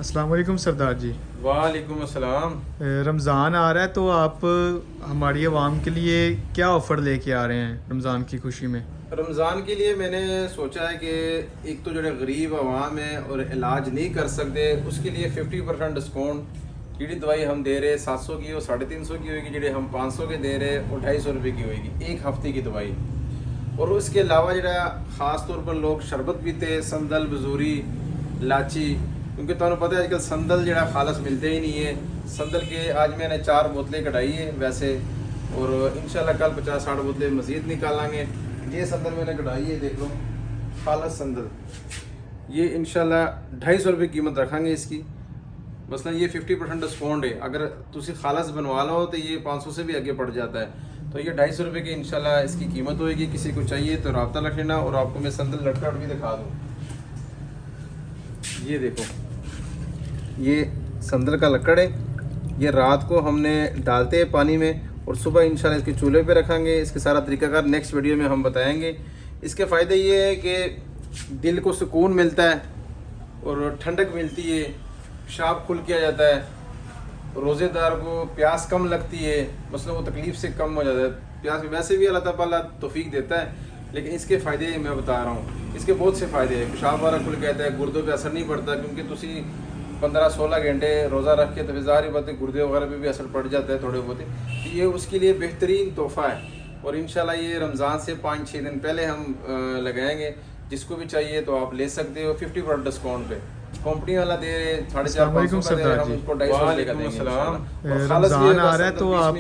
अस्सलाम वालेकुम सरदार जी। वालेकुम अस्सलाम। रमज़ान आ रहा है तो आप हमारी आवाम के लिए क्या ऑफ़र लेके आ रहे हैं रमज़ान की खुशी में? रमज़ान के लिए मैंने सोचा है कि एक तो जो गरीब आवाम है और इलाज नहीं कर सकते उसके लिए 50% डिस्काउंट की दवाई हम दे रहे 700 की और 350 की होगी, जी हम 500 के दे रहे और 250 रुपये की होगी एक हफ्ते की दवाई। और उसके अलावा जो ख़ास तौर पर लोग शरबत पीते संदल बजूरी लाची, क्योंकि तुम्हें पता है आजकल संदल जो खालस मिलते ही नहीं है। संदल के आज मैंने 4 बोतलें कढ़ाई है वैसे, और इंशाल्लाह कल 50-60 बोतलें मज़ीद निकालेंगे। ये संदल मैंने कढ़ाई है, देख लो खालस संदल, ये इंशाल्लाह 250 रुपये कीमत रखेंगे इसकी। मसलन ये 50% डिस्काउंट है, अगर तुसी खालस बनवा लो तो ये 500 से भी आगे पड़ जाता है। तो ये 250 रुपये की इंशाल्लाह इसकी कीमत होएगी। किसी को चाहिए तो रब्ता रख लेना। और आपको मैं संदल लटका भी दिखा दूँ, ये देखो ये संदल का लकड़ है। ये रात को हमने डालते हैं पानी में और सुबह इंशाल्लाह इसके चूल्हे पे रखेंगे। इसके सारा तरीकाकार नेक्स्ट वीडियो में हम बताएंगे। इसके फ़ायदे ये है कि दिल को सुकून मिलता है और ठंडक मिलती है, पेशाब खुल किया जाता है, रोज़ेदार को प्यास कम लगती है, मसलन वो तकलीफ़ से कम हो जाता है। प्यास वैसे भी अल्लाह ताला तौफीक देता है, लेकिन इसके फ़ायदे मैं बता रहा हूँ। इसके बहुत से फ़ायदे हैं। पेशाब वाला खुल कहता है, गुर्दों पे असर नहीं पड़ता, क्योंकि तुसी 15-16 घंटे रोज़ा रख के तो फिर ज़ाहिर बात है गुर्दे वगैरह पे भी असर पड़ जाता है थोड़े बहुत। तो ये उसके लिए बेहतरीन तोहफ़ा है। और इंशाल्लाह ये रमज़ान से 5-6 दिन पहले हम लगाएंगे। जिसको भी चाहिए तो आप ले सकते हो 50% डिस्काउंट पे। कंपनी वाला दे रहे 450 का दे रहे, हम उसको 250 का देंगे इंशाल्लाह। रमज़ान आ रहा है तो आप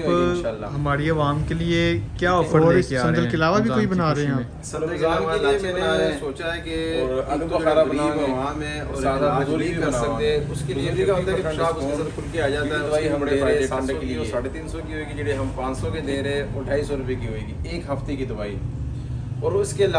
हमारी आवाम के लिए क्या ऑफ़र लेके आ रहे हैं? संदल के अलावा भी कोई बना रहे हैं आप? रमज़ान के लिए मैंने सोचा है कि अगर तो गरीब आवाम है और इलाज नहीं कर सकते उसके लिए का होता है कि पेशाब उसके साथ खुल के आ जाता है। दवाई हम दे रहे 700 की और 350 की होगी, जी हम 500 के दे रहे और 250 रुपये की होगी एक हफ्ते की दवाई। और उसके